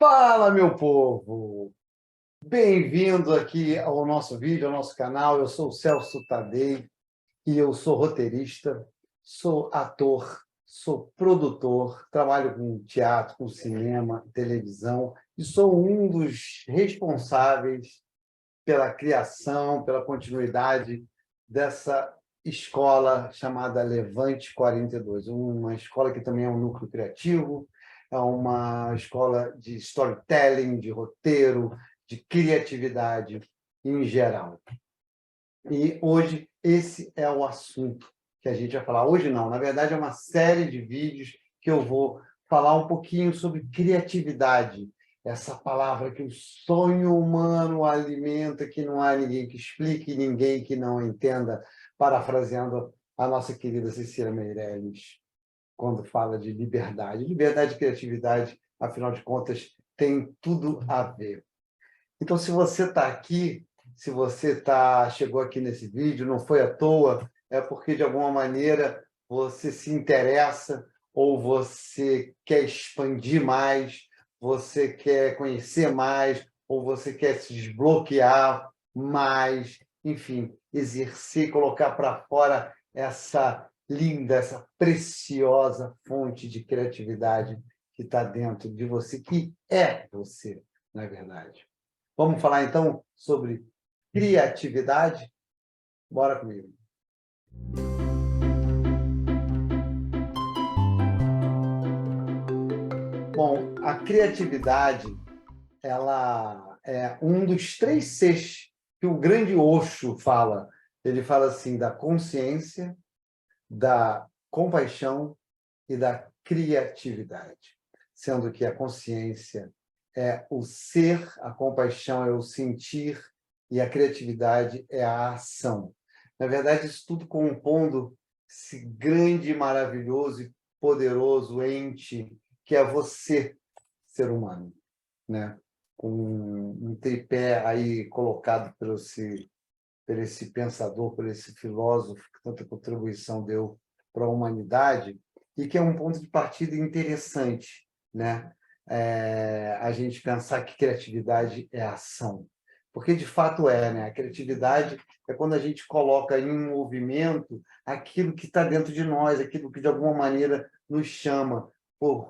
Fala, meu povo! Bem-vindo aqui ao nosso vídeo, ao nosso canal. Eu sou o Celso Tadei e eu sou roteirista, sou ator, sou produtor, trabalho com teatro, com cinema, televisão e sou um dos responsáveis pela criação, pela continuidade dessa escola chamada Levante 42, uma escola que também é um núcleo criativo, é uma escola de storytelling, de roteiro, de criatividade em geral. E hoje esse é o assunto que a gente vai falar. Hoje não, na verdade é uma série de vídeos que eu vou falar um pouquinho sobre criatividade, essa palavra que o sonho humano alimenta, que não há ninguém que explique, ninguém que não entenda, parafraseando a nossa querida Cecília Meirelles, quando fala de liberdade. Liberdade e criatividade, afinal de contas, tem tudo a ver. Então, se você está aqui, se você chegou aqui nesse vídeo, não foi à toa, é porque, de alguma maneira, você se interessa ou você quer expandir mais, você quer conhecer mais, ou você quer se desbloquear mais, enfim, exercer, colocar para fora essa linda, essa preciosa fonte de criatividade que está dentro de você, que é você, na verdade. Vamos falar, então, sobre criatividade? Bora comigo. Bom, a criatividade ela é um dos três Cs que o grande Osho fala. Ele fala assim, da consciência, da compaixão e da criatividade. Sendo que a consciência é o ser, a compaixão é o sentir e a criatividade é a ação. Na verdade, isso tudo compondo esse grande, maravilhoso e poderoso ente que é você, ser humano, né? Com um tripé aí colocado por esse pensador, por esse filósofo que tanta contribuição deu para a humanidade, e que é um ponto de partida interessante, né? A gente pensar que criatividade é ação. Porque, de fato, né? A criatividade é quando a gente coloca em movimento aquilo que está dentro de nós, aquilo que, de alguma maneira, nos chama,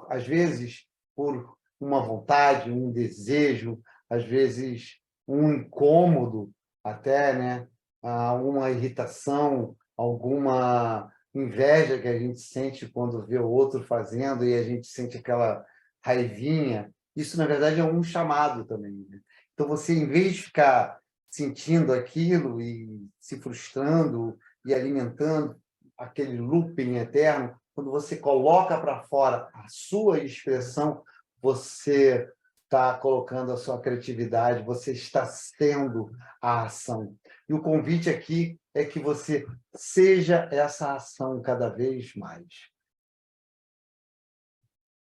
às vezes, por uma vontade, um desejo, às vezes, um incômodo, até, né? Alguma irritação, alguma inveja que a gente sente quando vê o outro fazendo e a gente sente aquela raivinha. Isso, na verdade, é um chamado também, né? Então, você, em vez de ficar sentindo aquilo e se frustrando e alimentando aquele looping eterno, quando você coloca para fora a sua expressão, você está colocando a sua criatividade, você está sendo a ação. E o convite aqui é que você seja essa ação cada vez mais.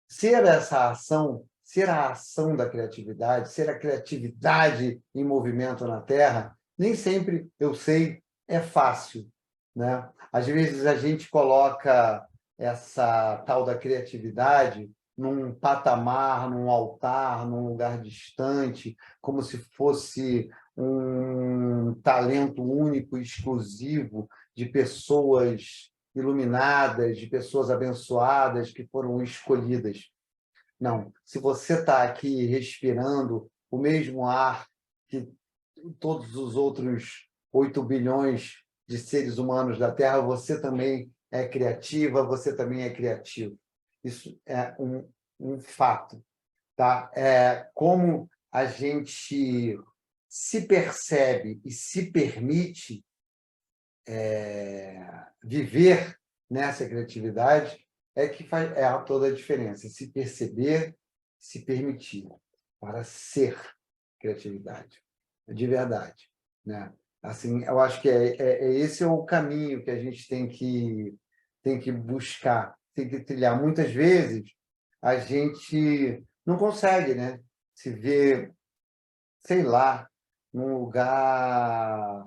Ser essa ação, ser a ação da criatividade, ser a criatividade em movimento na Terra, nem sempre, eu sei, é fácil, né? Às vezes a gente coloca essa tal da criatividade num patamar, num altar, num lugar distante, como se fosse um talento único e exclusivo de pessoas iluminadas, de pessoas abençoadas que foram escolhidas. Não, se você está aqui respirando o mesmo ar que todos os outros 8 bilhões de seres humanos da Terra, você também é criativa, você também é criativo. Isso é um fato. Tá? Como a gente se percebe e se permite viver nessa criatividade é que faz toda a diferença. Se perceber, se permitir para ser criatividade, de verdade, né? Assim, eu acho que esse é o caminho que a gente tem que buscar, tem que trilhar. Muitas vezes a gente não consegue, né? Se ver, sei lá, num lugar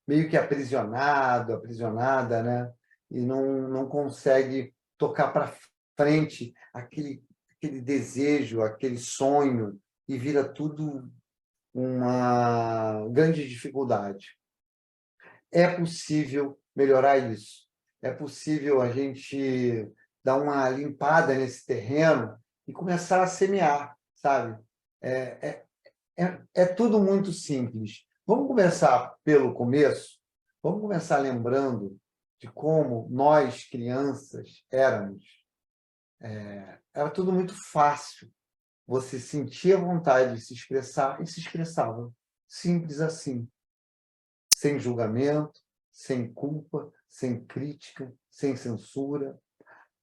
meio que aprisionado, aprisionada, né? E não consegue tocar para frente aquele desejo, aquele sonho, e vira tudo uma grande dificuldade. É possível melhorar isso. É possível a gente dar uma limpada nesse terreno e começar a semear, sabe? É tudo muito simples. Vamos começar pelo começo? Vamos começar lembrando de como nós, crianças, éramos. Era tudo muito fácil. Você sentia vontade de se expressar e se expressava. Simples assim. Sem julgamento, sem culpa, sem crítica, sem censura.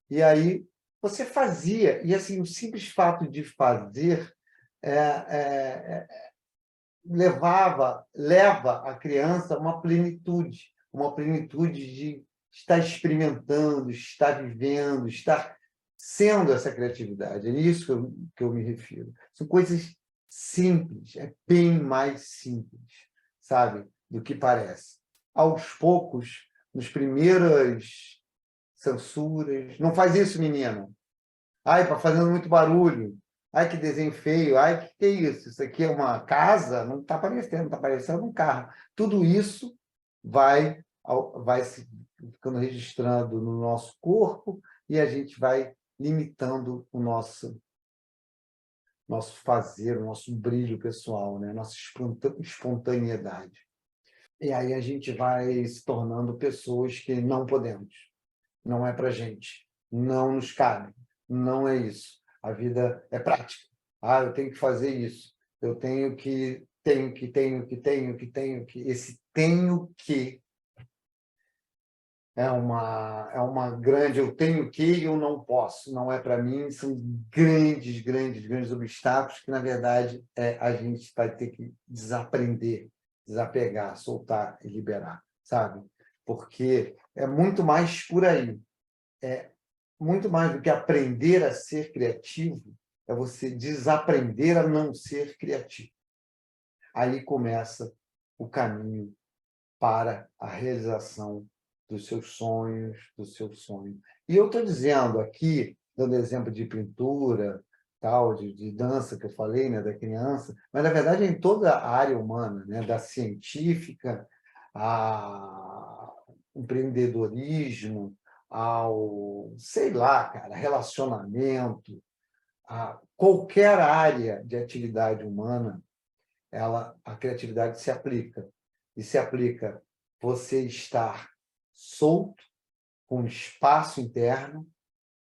E aí você fazia. E assim, o simples fato de fazer leva a criança a uma plenitude de estar experimentando, estar vivendo, estar sendo essa criatividade. É isso que eu me refiro. São coisas simples, é bem mais simples, sabe, do que parece. Aos poucos, nos primeiras censuras, não faz isso, menina. Ai, está fazendo muito barulho. Ai, que desenho feio. Ai, que é isso? Isso aqui é uma casa? Não está parecendo um carro. Tudo isso vai se ficando registrando no nosso corpo e a gente vai limitando o nosso fazer, o nosso brilho pessoal, né? Nossa espontaneidade. E aí a gente vai se tornando pessoas que não podemos. Não é para a gente. Não nos cabe. Não é isso. A vida é prática. Ah, eu tenho que fazer isso. Eu tenho que. Esse tenho que é uma grande. Eu tenho que e eu não posso. Não é para mim. São grandes, grandes, grandes obstáculos que, na verdade, a gente vai ter que desaprender, desapegar, soltar e liberar, sabe? Porque é muito mais por aí. Muito mais do que aprender a ser criativo, é você desaprender a não ser criativo. Aí começa o caminho para a realização dos seus sonhos, do seu sonho. E eu estou dizendo aqui, dando exemplo de pintura, tal, de dança que eu falei, né, da criança, mas, na verdade, é em toda a área humana, né, da científica, a empreendedorismo, ao, sei lá, cara, relacionamento, a qualquer área de atividade humana, a criatividade se aplica. E se aplica você estar solto, com espaço interno,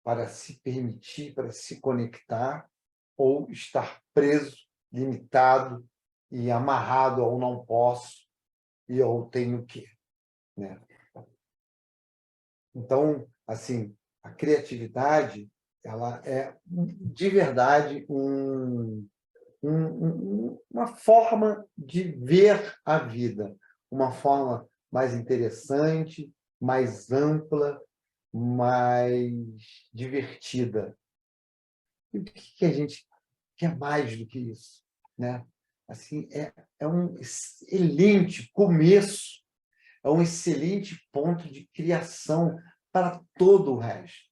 para se permitir, para se conectar, ou estar preso, limitado e amarrado ao não posso e ao tenho que, né? Então, assim, a criatividade, ela é de verdade uma forma de ver a vida, uma forma mais interessante, mais ampla, mais divertida. E o que a gente quer mais do que isso, né? Assim, é um excelente começo, é um excelente ponto de criação para todo o resto.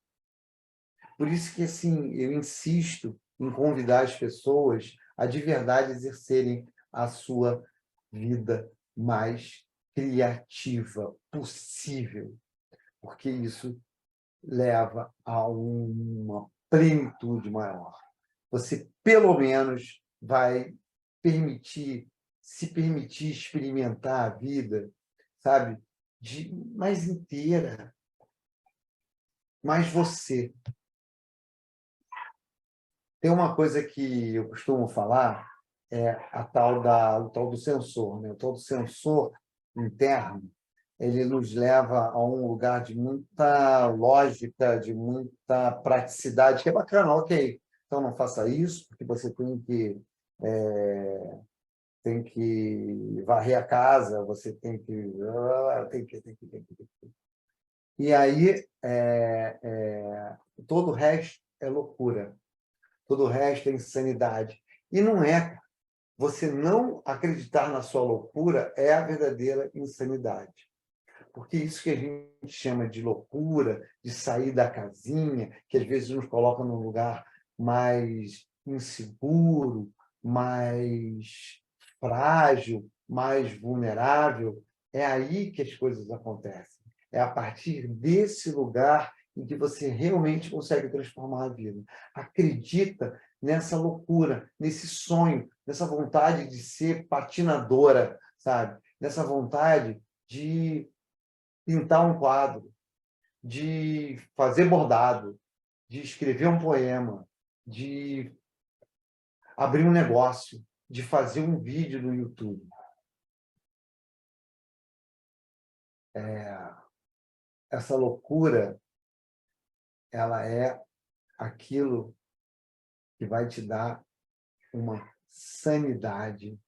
Por isso que, assim, eu insisto em convidar as pessoas a de verdade exercerem a sua vida mais criativa possível, porque isso leva a uma plenitude maior. Você, pelo menos, vai se permitir experimentar a vida, sabe, mais inteira, mais você. Tem uma coisa que eu costumo falar, o tal do sensor, né? O tal do sensor interno, ele nos leva a um lugar de muita lógica, de muita praticidade, que é bacana, ok. Então, não faça isso, porque você tem que varrer a casa, você tem que. E aí, todo o resto é loucura. Todo o resto é insanidade. E não é. Você não acreditar na sua loucura é a verdadeira insanidade. Porque isso que a gente chama de loucura, de sair da casinha, que às vezes nos coloca num lugar mais inseguro, mais frágil, mais vulnerável, é aí que as coisas acontecem. É a partir desse lugar em que você realmente consegue transformar a vida. Acredita nessa loucura, nesse sonho, nessa vontade de ser patinadora, sabe? Nessa vontade de pintar um quadro, de fazer bordado, de escrever um poema, de abrir um negócio, de fazer um vídeo no YouTube. Essa loucura, ela é aquilo que vai te dar uma sanidade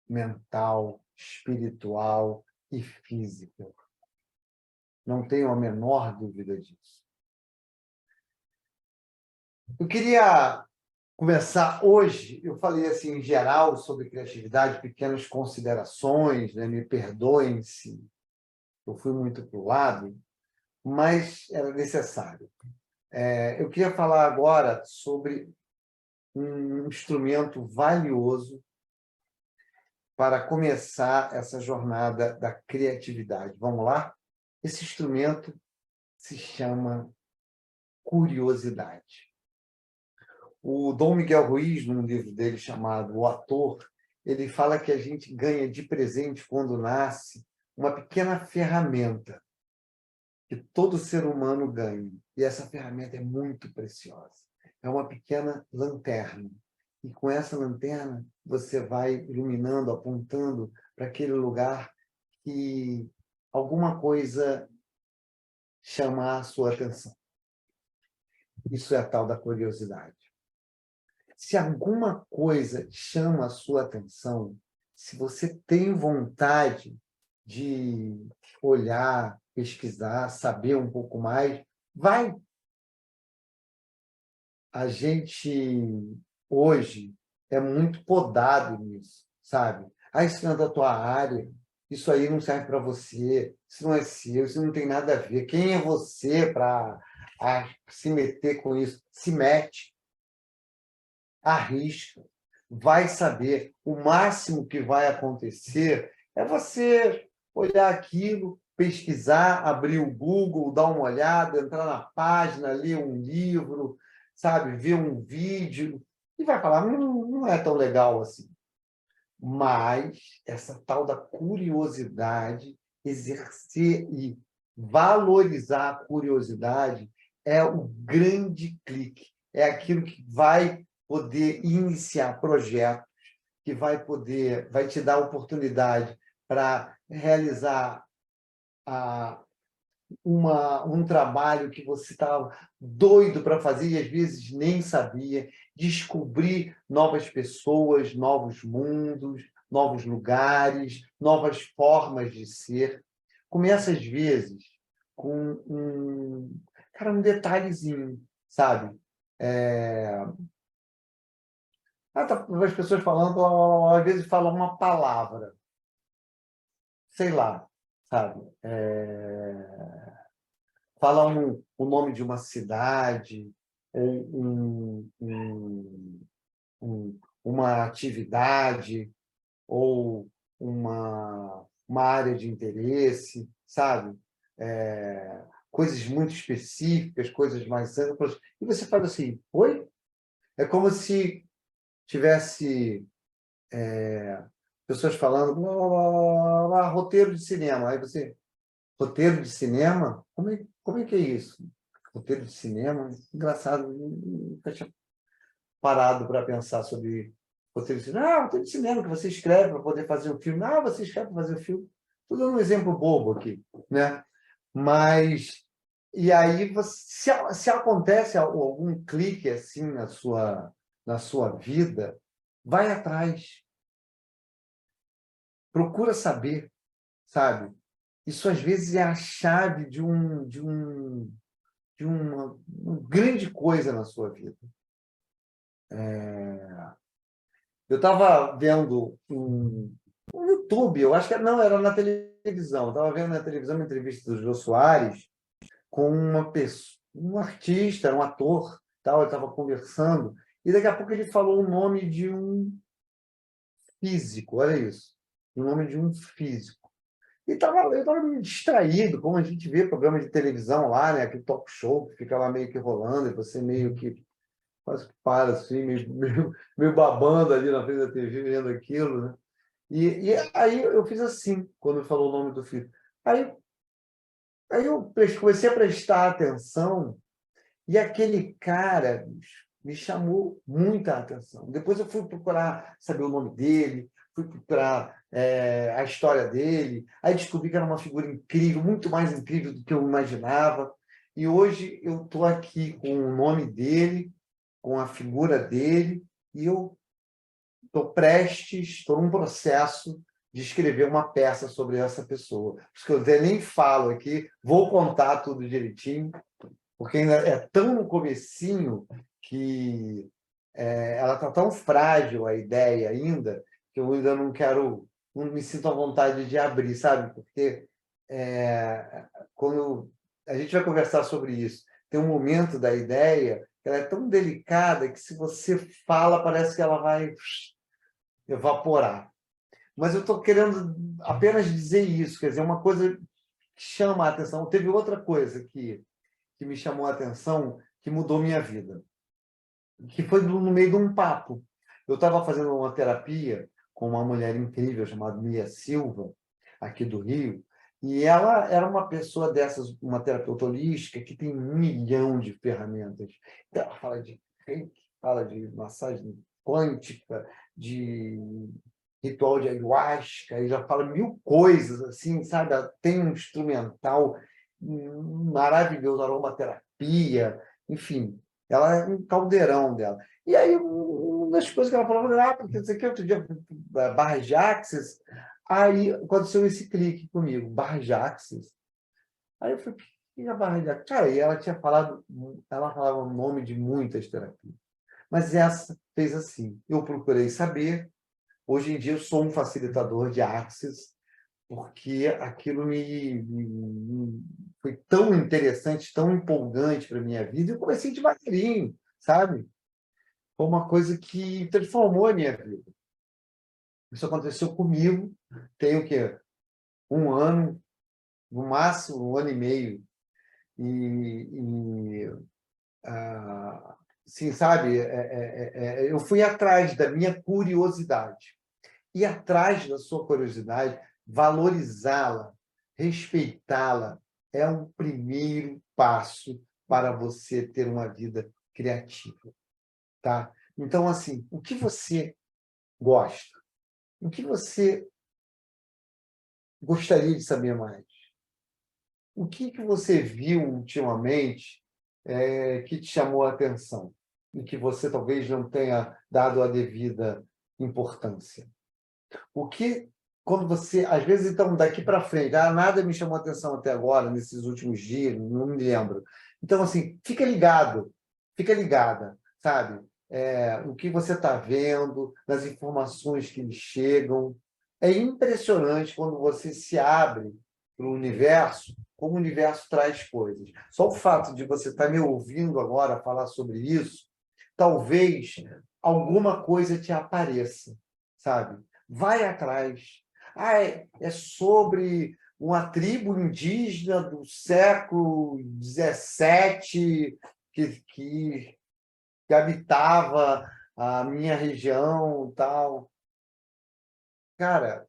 mental, espiritual e física. Não tenho a menor dúvida disso. Eu queria começar hoje, eu falei assim, em geral, sobre criatividade, pequenas considerações, né? Me perdoem se eu fui muito para o lado, mas era necessário. Eu queria falar agora sobre um instrumento valioso para começar essa jornada da criatividade. Vamos lá? Esse instrumento se chama curiosidade. O Dom Miguel Ruiz, num livro dele chamado O Ator, ele fala que a gente ganha de presente, quando nasce, uma pequena ferramenta que todo ser humano ganha. E essa ferramenta é muito preciosa. É uma pequena lanterna. E com essa lanterna, você vai iluminando, apontando para aquele lugar que alguma coisa chama a sua atenção. Isso é a tal da curiosidade. Se alguma coisa chama a sua atenção, se você tem vontade de olhar, pesquisar, saber um pouco mais, vai. A gente, hoje, é muito podado nisso, sabe? Ah, isso não é da tua área, isso aí não serve para você, isso não é seu, isso não tem nada a ver. Quem é você para se meter com isso? Se mete, arrisca, vai saber. O máximo que vai acontecer é você olhar aquilo, pesquisar, abrir o Google, dar uma olhada, entrar na página, ler um livro, sabe, ver um vídeo, e vai falar, não é tão legal assim. Mas essa tal da curiosidade, exercer e valorizar a curiosidade é o grande clique, é aquilo que vai poder iniciar projetos, que vai te dar oportunidade para realizar um trabalho que você estava doido para fazer e às vezes nem sabia, descobrir novas pessoas, novos mundos, novos lugares, novas formas de ser. Começa, às vezes, com um detalhezinho, sabe? As pessoas falando, às vezes falam uma palavra, sei lá, sabe? Falam o nome de uma cidade, uma atividade ou uma área de interesse, sabe? Coisas muito específicas, coisas mais amplas, e você fala assim, oi? É como se tivesse pessoas falando blá, blá, blá, blá, roteiro de cinema. Aí você, roteiro de cinema? Como é que é isso? Roteiro de cinema? Engraçado, nunca tinha parado para pensar sobre roteiro de cinema. Roteiro de cinema que você escreve para poder fazer o filme. Você escreve para fazer o filme. Estou dando um exemplo bobo aqui, né? Mas, e aí, se acontece algum clique assim na sua vida, vai atrás. Procura saber, sabe? Isso, às vezes, é a chave de uma grande coisa na sua vida. Eu estava vendo um YouTube, eu acho que não, era na televisão. Eu estava vendo na televisão uma entrevista do Jô Soares com uma pessoa, um artista, um ator, tal. Eu estava conversando E daqui a pouco ele falou o nome de um físico, olha isso, o nome de um físico. E eu estava meio distraído, como a gente vê programa de televisão lá, né? Aquele talk show que fica lá meio que rolando, e você meio que quase que para assim, meio babando ali na frente da TV, vendo aquilo, né? E aí eu fiz assim, quando falou o nome do filho. Aí, aí eu comecei a prestar atenção, e aquele cara, bicho, me chamou muita atenção. Depois eu fui procurar saber o nome dele, fui procurar a história dele, aí descobri que era uma figura incrível, muito mais incrível do que eu imaginava. E hoje eu estou aqui com o nome dele, com a figura dele, e eu estou num processo de escrever uma peça sobre essa pessoa. Por isso que eu até nem falo aqui, vou contar tudo direitinho, porque ainda é tão no comecinho que ela está tão frágil, a ideia ainda, que eu ainda não me sinto à vontade de abrir, sabe? Porque quando a gente vai conversar sobre isso, tem um momento da ideia que ela é tão delicada que se você fala, parece que ela vai evaporar. Mas eu estou querendo apenas dizer isso, quer dizer, uma coisa que chama a atenção. Teve outra coisa que me chamou a atenção, que mudou minha vida, que foi no meio de um papo. Eu estava fazendo uma terapia com uma mulher incrível chamada Mia Silva, aqui do Rio, e ela era uma pessoa dessas, uma terapeuta holística que tem 1 milhão de ferramentas. Então, ela fala de reiki, fala de massagem quântica, de ritual de ayahuasca, e já fala 1000 coisas, assim, sabe? Ela tem um instrumental maravilhoso, aromaterapia, enfim, ela é um caldeirão dela. E aí, uma das coisas que ela falou, porque isso aqui outro dia, Barra de Axis, aí aconteceu esse clique comigo, Barra de Axis. Aí eu falei, o que é a Barra de Axis? Cara, e ela falava o nome de muitas terapias. Mas essa fez assim, eu procurei saber, hoje em dia eu sou um facilitador de Axis, porque aquilo foi tão interessante, tão empolgante para a minha vida, eu comecei devagarinho, sabe? Foi uma coisa que transformou a minha vida. Isso aconteceu comigo, tem o quê? 1 ano, no máximo 1 ano e meio. Sim, sabe? Eu fui atrás da minha curiosidade. E atrás da sua curiosidade, valorizá-la, respeitá-la, é um primeiro passo para você ter uma vida criativa, tá? Então, assim, o que você gosta? O que você gostaria de saber mais? O que você viu ultimamente que te chamou a atenção e que você talvez não tenha dado a devida importância? O que, quando você, às vezes, então, daqui para frente, nada me chamou a atenção até agora, nesses últimos dias, não me lembro. Então, assim, fica ligado, fica ligada, sabe? O que você está vendo, nas informações que lhe chegam. É impressionante quando você se abre para o universo, como o universo traz coisas. Só o fato de você estar me ouvindo agora falar sobre isso, talvez alguma coisa te apareça, sabe? Vai atrás. É sobre uma tribo indígena do século XVII que habitava a minha região e tal. Cara,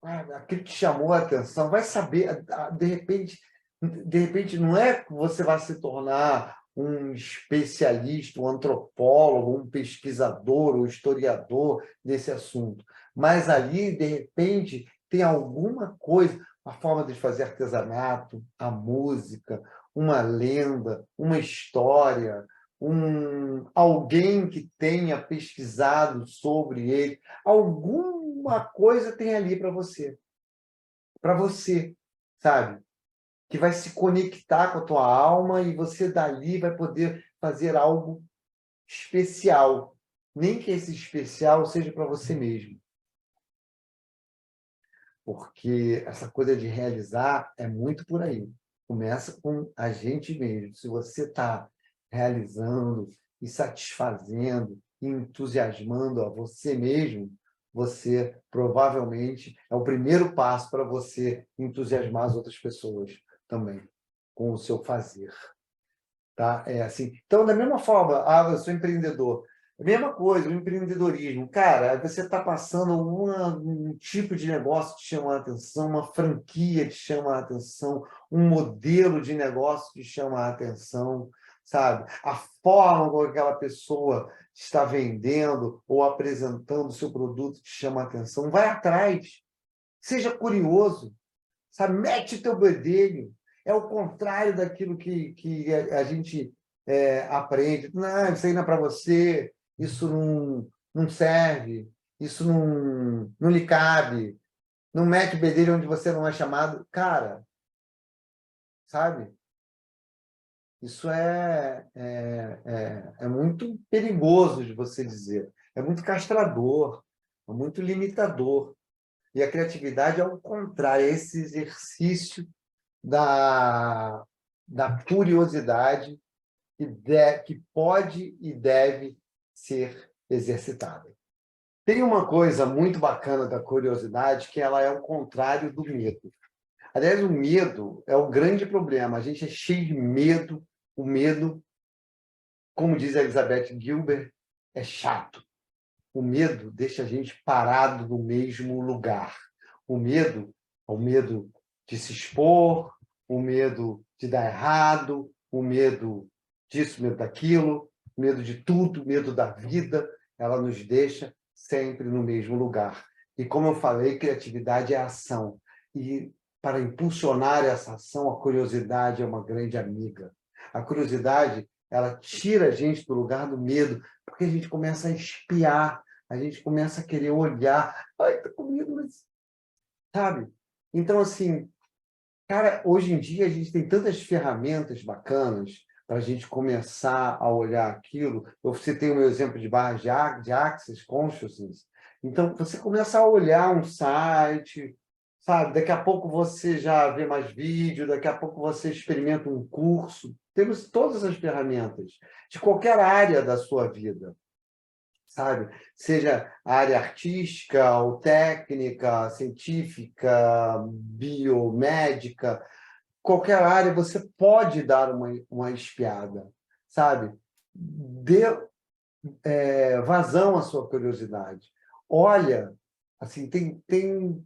aquilo que te chamou a atenção, vai saber, de repente não é que você vai se tornar um especialista, um antropólogo, um pesquisador, um historiador desse assunto, mas ali, de repente, tem alguma coisa, a forma de fazer artesanato, a música, uma lenda, uma história, alguém que tenha pesquisado sobre ele, alguma coisa tem ali para você, sabe? Que vai se conectar com a tua alma e você dali vai poder fazer algo especial, nem que esse especial seja para você mesmo, porque essa coisa de realizar é muito por aí. Começa com a gente mesmo. Se você está realizando e satisfazendo entusiasmando a você mesmo, você provavelmente é o primeiro passo para você entusiasmar as outras pessoas também, com o seu fazer. Tá? É assim. Então, da mesma forma, eu sou empreendedor. A mesma coisa, o empreendedorismo. Cara, você está passando um tipo de negócio que te chama a atenção, uma franquia te chama a atenção, um modelo de negócio te chama a atenção, sabe? A forma como aquela pessoa está vendendo ou apresentando o seu produto te chama a atenção. Vai atrás, seja curioso, sabe? Mete o teu bedelho. É o contrário daquilo que a gente aprende. Não, isso aí não é para você, isso não serve, isso não lhe cabe, não mete o bedelho onde você não é chamado. Cara, sabe? Isso é muito perigoso de você dizer. É muito castrador, é muito limitador. E a criatividade é o contrário, é esse exercício da, da curiosidade que pode e deve ser exercitada. Tem uma coisa muito bacana da curiosidade, que ela é o contrário do medo. Aliás, o medo é o grande problema. A gente é cheio de medo. O medo, como diz a Elizabeth Gilbert, é chato. O medo deixa a gente parado no mesmo lugar. O medo de se expor, o medo de dar errado, o medo disso, medo daquilo, medo de tudo, medo da vida, ela nos deixa sempre no mesmo lugar. E como eu falei, criatividade é ação. E para impulsionar essa ação, a curiosidade é uma grande amiga. A curiosidade, ela tira a gente do lugar do medo, porque a gente começa a espiar, a gente começa a querer olhar. Ai, tá com medo, mas... Sabe? Então, assim, cara, hoje em dia a gente tem tantas ferramentas bacanas para a gente começar a olhar aquilo. Eu citei o meu exemplo de barra de Access Consciousness. Então, você começa a olhar um site, sabe? Daqui a pouco você já vê mais vídeo, daqui a pouco você experimenta um curso. Temos todas as ferramentas de qualquer área da sua vida, sabe? Seja a área artística, ou técnica, científica, biomédica, qualquer área você pode dar uma espiada, sabe? Dê vazão à sua curiosidade. Olha, assim, tem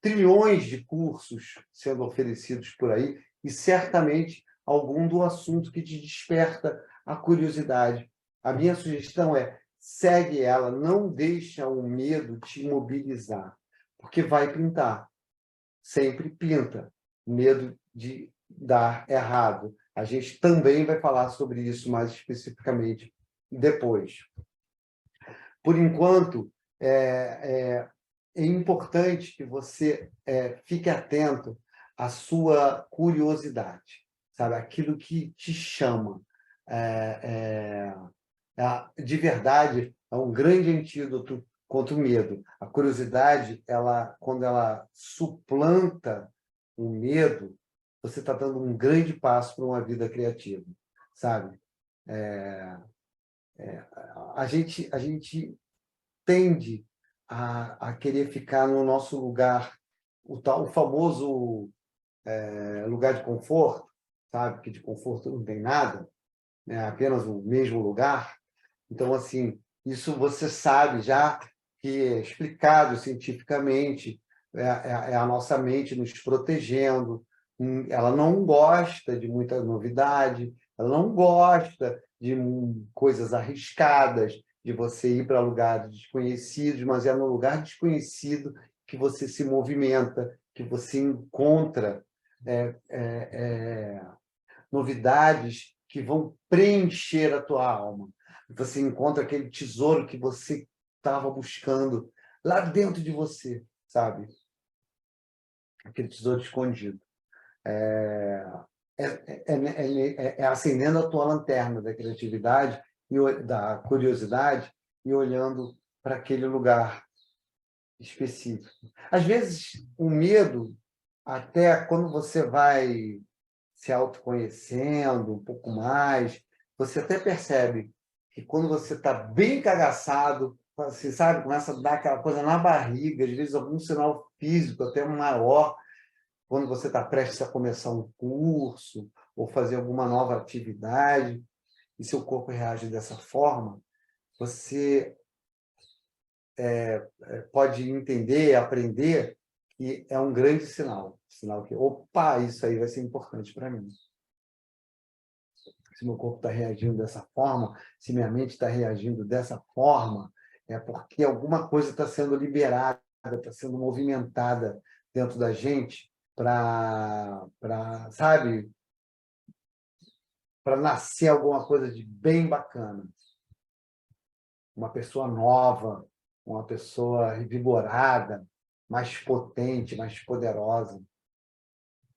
trilhões de cursos sendo oferecidos por aí e certamente algum do assunto que te desperta a curiosidade. A minha sugestão é: segue ela, não deixa o medo te imobilizar, porque vai pintar, sempre pinta, medo de dar errado. A gente também vai falar sobre isso mais especificamente depois. Por enquanto, é importante que você fique atento à sua curiosidade, sabe? Aquilo que te chama. De verdade, é um grande antídoto contra o medo. A curiosidade, quando ela suplanta o medo, você está dando um grande passo para uma vida criativa, sabe? A gente tende a querer ficar no nosso lugar, o famoso lugar de conforto, sabe? Que de conforto não tem nada, né? Apenas o mesmo lugar. Então, assim, isso você sabe já que é explicado cientificamente, é a nossa mente nos protegendo, ela não gosta de muita novidade, ela não gosta de coisas arriscadas, de você ir para lugares desconhecidos, mas é no lugar desconhecido que você se movimenta, que você encontra novidades que vão preencher a tua alma. Você encontra aquele tesouro que você estava buscando lá dentro de você, sabe? Aquele tesouro escondido. É acendendo a tua lanterna da criatividade e da curiosidade e olhando para aquele lugar específico. Às vezes, o medo, até quando você vai se autoconhecendo um pouco mais, você até percebe que quando você está bem cagaçado, assim, sabe, começa a dar aquela coisa na barriga, às vezes algum sinal físico até maior, quando você está prestes a começar um curso ou fazer alguma nova atividade, e seu corpo reage dessa forma, você pode entender, aprender que é um grande sinal que, opa, isso aí vai ser importante para mim. Se meu corpo está reagindo dessa forma, se minha mente está reagindo dessa forma, é porque alguma coisa está sendo liberada, está sendo movimentada dentro da gente sabe, para nascer alguma coisa de bem bacana. Uma pessoa nova, uma pessoa revigorada, mais potente, mais poderosa.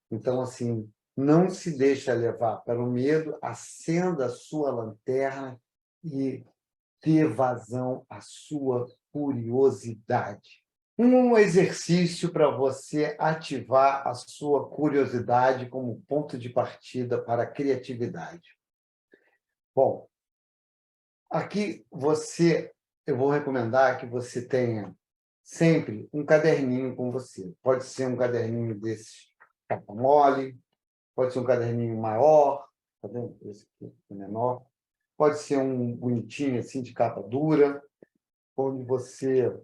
Então, assim, não se deixa levar pelo medo, acenda a sua lanterna e dê vazão à sua curiosidade. Um exercício para você ativar a sua curiosidade como ponto de partida para a criatividade. Bom, aqui eu vou recomendar que você tenha sempre um caderninho com você. Pode ser um caderninho desse capa mole, pode ser um caderninho maior, tá vendo? Esse aqui é menor. Pode ser um bonitinho assim de capa dura, onde você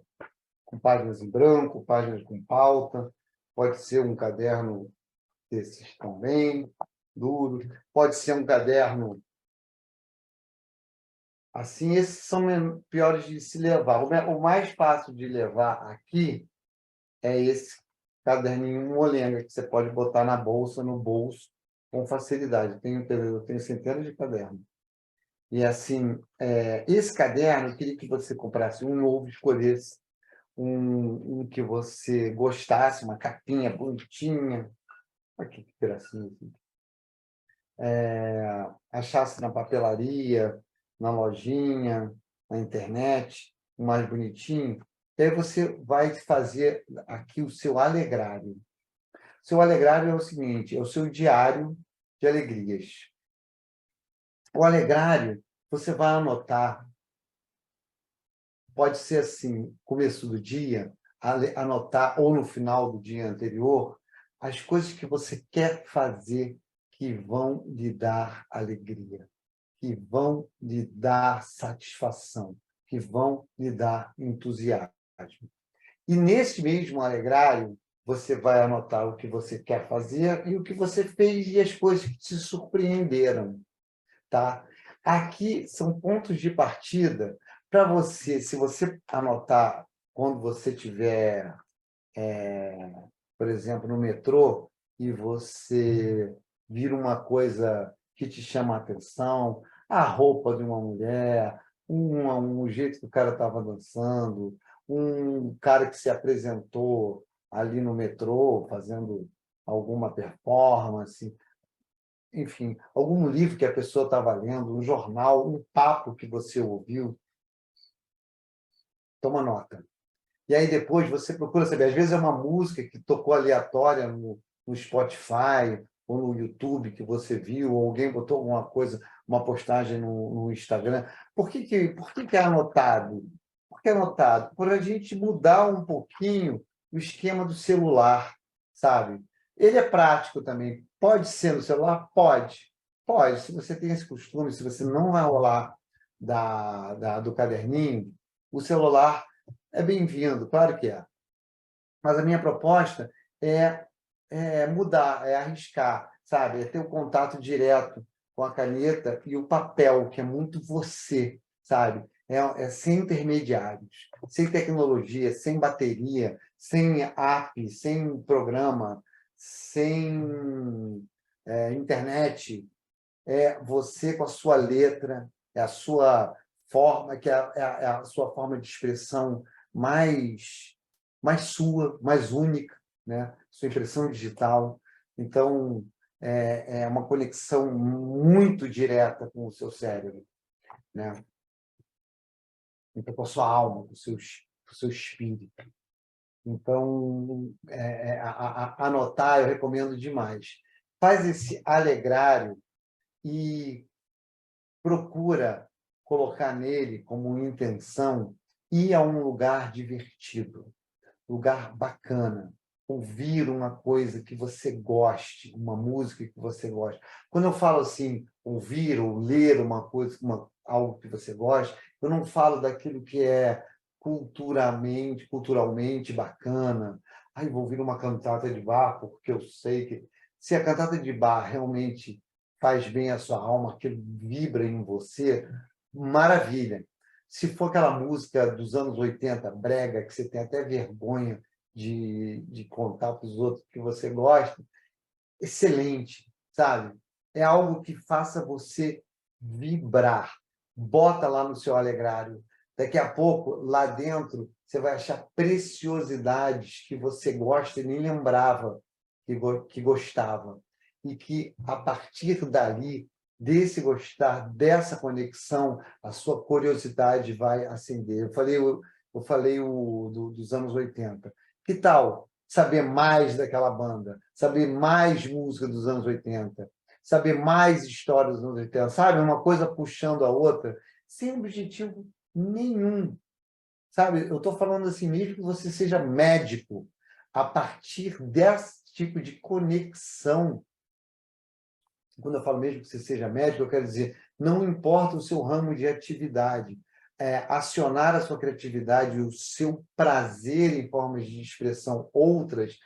com páginas em branco, páginas com pauta. Pode ser um caderno desses também, duro. Pode ser um caderno assim, esses são piores de se levar. O mais fácil de levar aqui é esse caderninho molenga, que você pode botar na bolsa, no bolso, com facilidade. Eu tenho centenas de cadernos. E, assim, esse caderno, eu queria que você comprasse um novo, escolhesse um que você gostasse, uma capinha bonitinha. Olha que gracinha. Assim. Achasse na papelaria, na lojinha, na internet, o mais bonitinho. E aí você vai fazer aqui o seu alegrário. Seu alegrário é o seguinte, é o seu diário de alegrias. O alegrário, você vai anotar, pode ser assim, começo do dia, anotar, ou no final do dia anterior, as coisas que você quer fazer que vão lhe dar alegria, que vão lhe dar satisfação, que vão lhe dar entusiasmo. E nesse mesmo alegrário, você vai anotar o que você quer fazer e o que você fez e as coisas que te surpreenderam. Tá? Aqui são pontos de partida para você, se você anotar quando você estiver, por exemplo, no metrô, e você vira uma coisa que te chama a atenção, a roupa de uma mulher, um jeito que o cara estava dançando, um cara que se apresentou ali no metrô fazendo alguma performance, enfim, algum livro que a pessoa estava lendo, um jornal, um papo que você ouviu, toma nota. E aí depois você procura saber, às vezes é uma música que tocou aleatória no Spotify ou no YouTube que você viu, ou alguém botou alguma coisa, uma postagem no Instagram. Por que é anotado? Por que é anotado? Por a gente mudar um pouquinho o esquema do celular, sabe? Ele é prático também. Pode ser no celular? Pode. Pode. Se você tem esse costume, se você não vai rolar do caderninho, o celular é bem-vindo, claro que é. Mas a minha proposta é mudar, é arriscar, sabe? É ter o contato direto com a caneta e o papel, que é muito você, sabe? É sem intermediários, sem tecnologia, sem bateria, sem app, sem programa, sem internet. É você com a sua letra, é a sua forma, que é a sua forma de expressão mais sua, mais única, né? Sua impressão digital. Então, é uma conexão muito direta com o seu cérebro, né? Então, com a sua alma, com o seu espírito. Então, anotar eu recomendo demais. Faz esse alegrário e procura colocar nele como intenção ir a um lugar divertido, lugar bacana, ouvir uma coisa que você goste, uma música que você goste. Quando eu falo assim, ouvir ou ler uma coisa, algo que você gosta, eu não falo daquilo que é culturalmente bacana. Ai, vou ouvir uma cantata de Bach, porque eu sei que... Se a cantata de Bach realmente faz bem à sua alma, aquilo vibra em você, maravilha. Se for aquela música dos anos 80, brega, que você tem até vergonha de contar para os outros que você gosta, excelente, sabe? É algo que faça você vibrar. Bota lá no seu alegrário. Daqui a pouco, lá dentro, você vai achar preciosidades que você gosta e nem lembrava que gostava. E que, a partir dali, desse gostar, dessa conexão, a sua curiosidade vai acender. Eu falei dos anos 80. Que tal saber mais daquela banda, saber mais música dos anos 80, saber mais histórias dos anos 80, sabe? Uma coisa puxando a outra, sem objetivo nenhum, sabe? Eu estou falando assim, mesmo que você seja médico, a partir desse tipo de conexão. Quando eu falo mesmo que você seja médico, eu quero dizer, não importa o seu ramo de atividade, acionar a sua criatividade, o seu prazer em formas de expressão outras,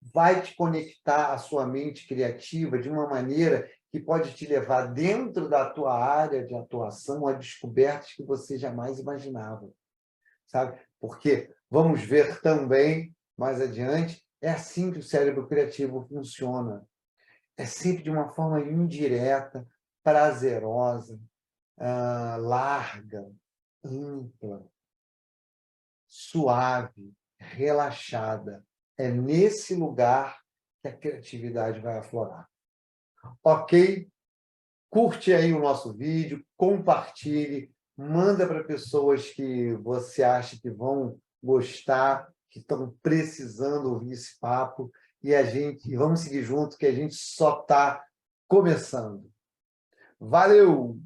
vai te conectar à sua mente criativa de uma maneira que pode te levar dentro da tua área de atuação a descobertas que você jamais imaginava, sabe? Porque, vamos ver também, mais adiante, é assim que o cérebro criativo funciona. É sempre de uma forma indireta, prazerosa, larga, ampla, suave, relaxada. É nesse lugar que a criatividade vai aflorar. Ok? Curte aí o nosso vídeo, compartilhe, manda para pessoas que você acha que vão gostar, que estão precisando ouvir esse papo, e vamos seguir junto, que a gente só está começando. Valeu!